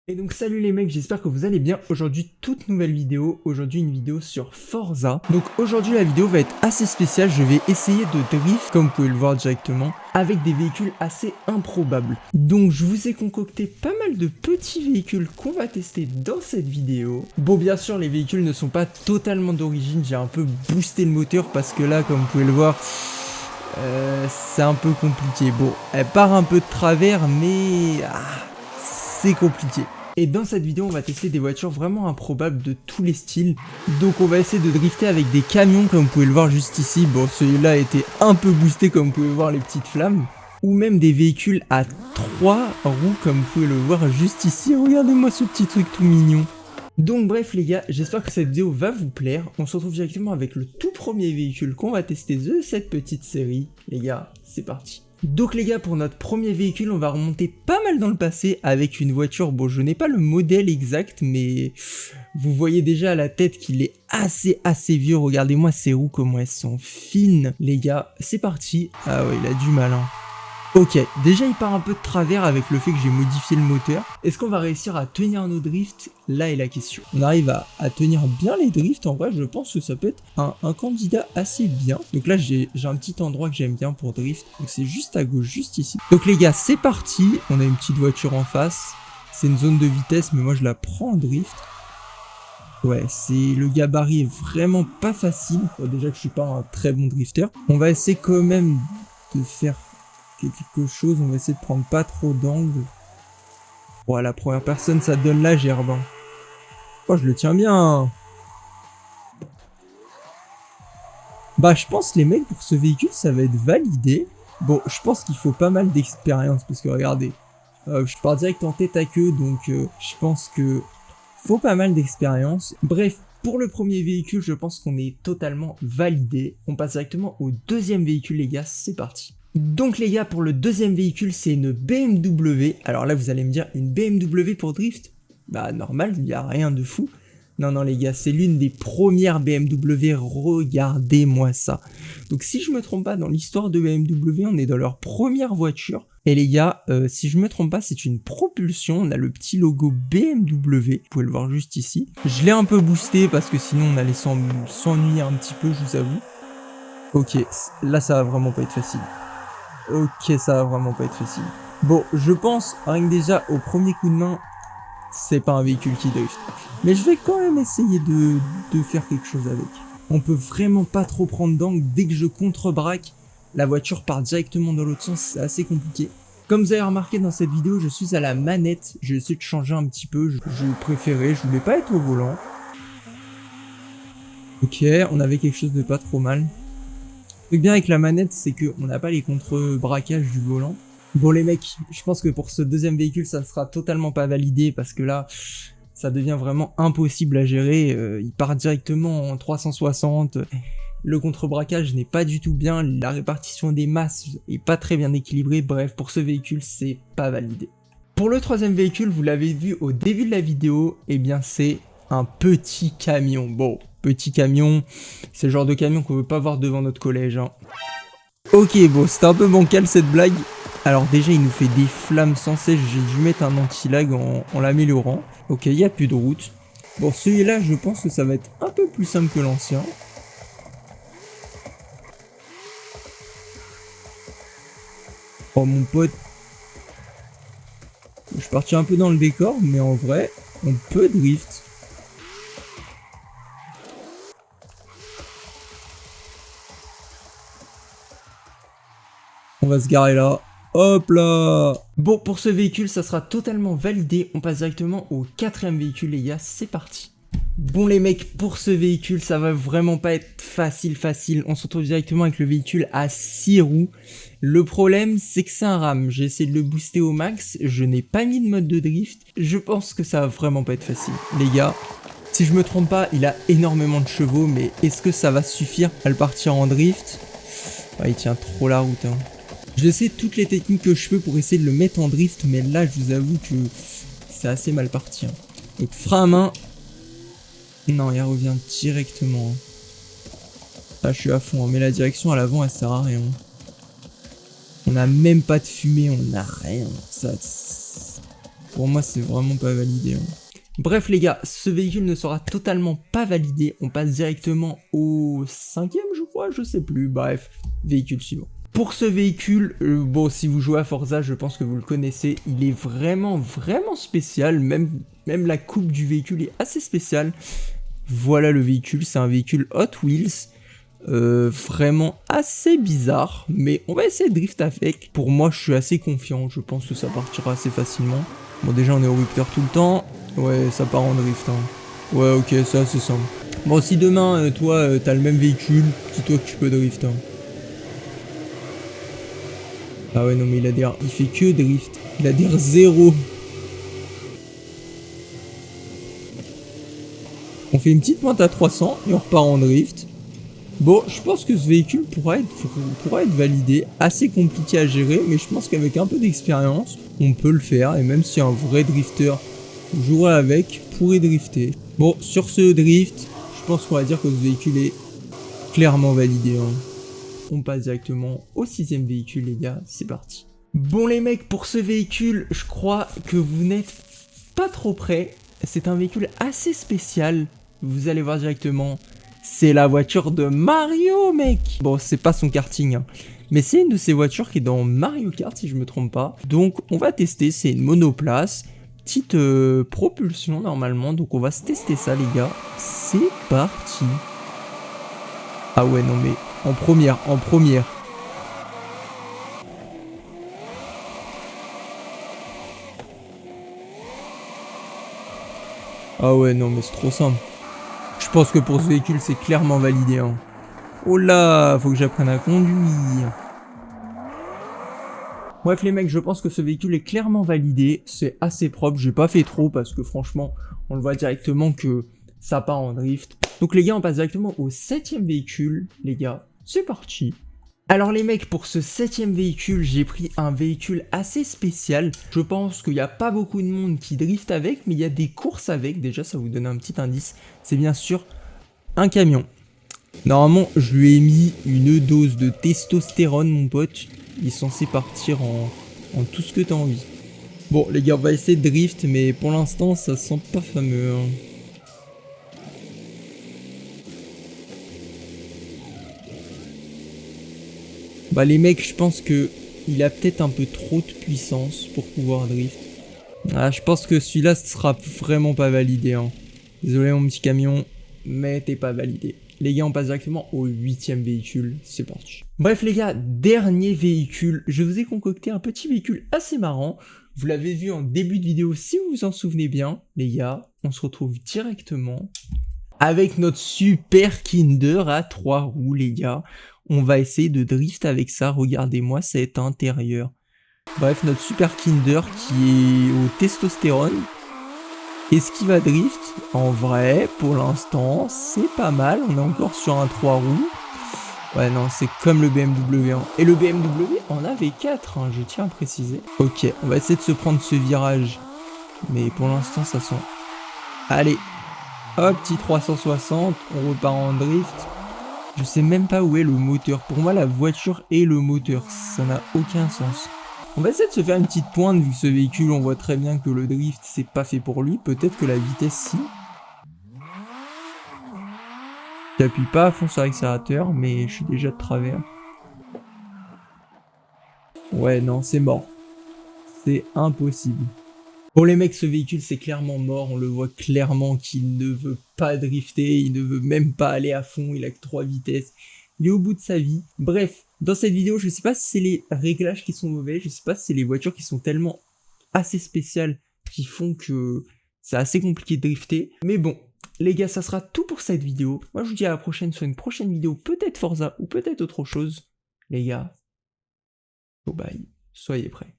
Et donc salut les mecs, j'espère que vous allez bien. Aujourd'hui toute nouvelle vidéo, aujourd'hui une vidéo sur Forza. Donc aujourd'hui la vidéo va être assez spéciale, je vais essayer de drift comme vous pouvez le voir directement avec des véhicules assez improbables. Donc je vous ai concocté pas mal de petits véhicules qu'on va tester dans cette vidéo. Bon bien sûr les véhicules ne sont pas totalement d'origine, j'ai un peu boosté le moteur parce que là comme vous pouvez le voir c'est un peu compliqué. Bon elle part un peu de travers mais c'est compliqué. Et dans cette vidéo, on va tester des voitures vraiment improbables de tous les styles. Donc on va essayer de drifter avec des camions comme vous pouvez le voir juste ici. Bon, celui-là a été un peu boosté comme vous pouvez voir les petites flammes. Ou même des véhicules à 3 roues comme vous pouvez le voir juste ici. Regardez-moi ce petit truc tout mignon. Donc bref les gars, j'espère que cette vidéo va vous plaire. On se retrouve directement avec le tout premier véhicule qu'on va tester de cette petite série. Les gars, c'est parti. Donc les gars, pour notre premier véhicule, on va remonter pas mal dans le passé avec une voiture, bon je n'ai pas le modèle exact, mais vous voyez déjà à la tête qu'il est assez vieux, regardez-moi ces roues comment elles sont fines. Les gars, c'est parti. Ah ouais, il a du mal hein. Ok, déjà il part un peu de travers avec le fait que j'ai modifié le moteur. Est-ce qu'on va réussir à tenir nos drifts? Là est la question. On arrive à tenir bien les drifts, en vrai je pense que ça peut être un candidat assez bien. Donc là j'ai un petit endroit que j'aime bien pour drift, donc c'est juste à gauche, juste ici. Donc les gars c'est parti, on a une petite voiture en face. C'est une zone de vitesse mais moi je la prends en drift. Ouais, le gabarit est vraiment pas facile. Bon, déjà que je suis pas un très bon drifter. On va essayer quand même de faire quelque chose, on va essayer de prendre pas trop d'angle. Bon, la première personne, ça donne la gerbe. Hein. Oh, je le tiens bien. Bah, je pense les mecs, pour ce véhicule, ça va être validé. Bon, je pense qu'il faut pas mal d'expérience, parce que regardez, je pars direct en tête à queue, donc je pense que faut pas mal d'expérience. Bref, pour le premier véhicule, je pense qu'on est totalement validé. On passe directement au deuxième véhicule, les gars, c'est parti. Donc les gars, pour le deuxième véhicule, c'est une BMW. Alors là, vous allez me dire, une BMW pour drift? Bah normal, il n'y a rien de fou. Non, non les gars, c'est l'une des premières BMW, regardez-moi ça. Donc si je me trompe pas, dans l'histoire de BMW, on est dans leur première voiture. Et les gars, si je me trompe pas, c'est une propulsion, on a le petit logo BMW, vous pouvez le voir juste ici. Je l'ai un peu boosté parce que sinon on allait s'ennuyer un petit peu, je vous avoue. Ok, là ça va vraiment pas être facile. Ok, ça va vraiment pas être facile. Bon, je pense, rien que déjà, au premier coup de main, c'est pas un véhicule qui drift. Mais je vais quand même essayer de faire quelque chose avec. On peut vraiment pas trop prendre d'angle. Dès que je contre-braque, la voiture part directement dans l'autre sens, c'est assez compliqué. Comme vous avez remarqué dans cette vidéo, je suis à la manette. J'ai essayé de changer un petit peu, je préférais, je voulais pas être au volant. Ok, on avait quelque chose de pas trop mal. Le truc bien avec la manette, c'est qu'on n'a pas les contre-braquages du volant. Bon les mecs, je pense que pour ce deuxième véhicule, ça ne sera totalement pas validé parce que là, ça devient vraiment impossible à gérer. Il part directement en 360. Le contre-braquage n'est pas du tout bien. La répartition des masses est pas très bien équilibrée. Bref, pour ce véhicule, c'est pas validé. Pour le troisième véhicule, vous l'avez vu au début de la vidéo, eh bien c'est un petit camion. Bon, petit camion, c'est le genre de camion qu'on veut pas voir devant notre collège. Hein. Ok, bon, c'était un peu bancal cette blague. Alors déjà, il nous fait des flammes sans cesse. J'ai dû mettre un anti-lag en l'améliorant. Ok, il n'y a plus de route. Bon, celui-là, je pense que ça va être un peu plus simple que l'ancien. Oh, mon pote. Je suis parti un peu dans le décor, mais en vrai, on peut drift. On va se garer là. Hop là. Bon, pour ce véhicule, ça sera totalement validé. On passe directement au quatrième véhicule, les gars. C'est parti. Bon les mecs, pour ce véhicule, ça va vraiment pas être facile. On se retrouve directement avec le véhicule à 6 roues. Le problème, c'est que c'est un RAM. J'ai essayé de le booster au max. Je n'ai pas mis de mode de drift. Je pense que ça va vraiment pas être facile. Les gars, si je me trompe pas, il a énormément de chevaux. Mais est-ce que ça va suffire à le partir en drift? Ouais, il tient trop la route. Hein. J'essaie toutes les techniques que je peux pour essayer de le mettre en drift. Mais là, je vous avoue que c'est assez mal parti. Hein. Donc frein à main. Non, il revient directement. Là, je suis à fond. Mais la direction à l'avant, elle sert à rien. On n'a même pas de fumée, on n'a rien. Ça, Pour moi, c'est vraiment pas validé. Hein. Bref les gars, ce véhicule ne sera totalement pas validé. On passe directement au 5e, je crois, je sais plus. Bref, véhicule suivant. Pour ce véhicule, bon, si vous jouez à Forza, je pense que vous le connaissez. Il est vraiment spécial. Même la coupe du véhicule est assez spéciale. Voilà le véhicule, c'est un véhicule Hot Wheels. Vraiment assez bizarre, mais on va essayer de drift avec. Pour moi, je suis assez confiant. Je pense que ça partira assez facilement. Bon, déjà, on est au rupteur tout le temps. Ouais, ça part en drift. Hein. Ouais, ok, ça c'est simple. Bon, si demain, toi, t'as le même véhicule, dis-toi que tu peux drift. Hein. Ah ouais, non, mais il adhère. Il fait que drift. Il adhère 0. On fait une petite pointe à 300 et on repart en drift. Bon, je pense que ce véhicule pourra être validé. Assez compliqué à gérer, mais je pense qu'avec un peu d'expérience, on peut le faire. Et même si un vrai drifter jouerait avec, pourrait drifter. Bon, sur ce drift, je pense qu'on va dire que ce véhicule est clairement validé. Hein. On passe directement au 6e véhicule, les gars. C'est parti. Bon, les mecs, pour ce véhicule, je crois que vous n'êtes pas trop prêts. C'est un véhicule assez spécial. Vous allez voir directement. C'est la voiture de Mario, mec. Bon, c'est pas son karting, hein. Mais c'est une de ces voitures qui est dans Mario Kart, si je me trompe pas. Donc, on va tester. C'est une monoplace. Petite propulsion, normalement. Donc, on va se tester ça, les gars. C'est parti. Ah ouais, non, mais en première. Ah ouais, non, mais c'est trop simple. Je pense que pour ce véhicule, c'est clairement validé. Hein. Oh là, faut que j'apprenne à conduire. Bref les mecs, je pense que ce véhicule est clairement validé. C'est assez propre, j'ai pas fait trop parce que franchement, on le voit directement que ça part en drift. Donc les gars, on passe directement au 7e véhicule. Les gars, c'est parti. Alors les mecs, pour ce 7e véhicule, j'ai pris un véhicule assez spécial. Je pense qu'il n'y a pas beaucoup de monde qui drift avec, mais il y a des courses avec. Déjà, ça vous donne un petit indice. C'est bien sûr un camion. Normalement, je lui ai mis une dose de testostérone, mon pote. Il est censé partir en tout ce que t'as envie. Bon, les gars, on va essayer de drift, mais pour l'instant, ça sent pas fameux. Hein. Bah, les mecs, je pense que il a peut-être un peu trop de puissance pour pouvoir drift. Ah, je pense que celui-là sera vraiment pas validé. Hein. Désolé, mon petit camion, mais t'es pas validé. Les gars, on passe directement au 8e véhicule, c'est parti. Bref les gars, dernier véhicule, je vous ai concocté un petit véhicule assez marrant. Vous l'avez vu en début de vidéo si vous vous en souvenez bien. Les gars, on se retrouve directement avec notre super Kinder à 3 roues les gars. On va essayer de drift avec ça, regardez-moi cet intérieur. Bref, notre super Kinder qui est au testostérone. Est-ce qu'il va drift? En vrai, pour l'instant, c'est pas mal. On est encore sur un 3 roues. Ouais, non, c'est comme le BMW. Hein. Et le BMW en avait 4, hein, je tiens à préciser. Ok, on va essayer de se prendre ce virage. Mais pour l'instant, ça sent... Allez, hop, petit 360, on repart en drift. Je sais même pas où est le moteur. Pour moi, la voiture est le moteur. Ça n'a aucun sens. On va essayer de se faire une petite pointe vu que ce véhicule, on voit très bien que le drift, c'est pas fait pour lui. Peut-être que la vitesse, si. J'appuie pas à fond sur l'accélérateur, mais je suis déjà de travers. Ouais, non, c'est mort. C'est impossible. Bon les mecs, ce véhicule, c'est clairement mort. On le voit clairement qu'il ne veut pas drifter. Il ne veut même pas aller à fond. Il a que 3 vitesses. Il est au bout de sa vie. Bref. Dans cette vidéo, je sais pas si c'est les réglages qui sont mauvais, je sais pas si c'est les voitures qui sont tellement assez spéciales qui font que c'est assez compliqué de drifter. Mais bon, les gars, ça sera tout pour cette vidéo. Moi, je vous dis à la prochaine sur une prochaine vidéo, peut-être Forza ou peut-être autre chose. Les gars, bye bye, soyez prêts.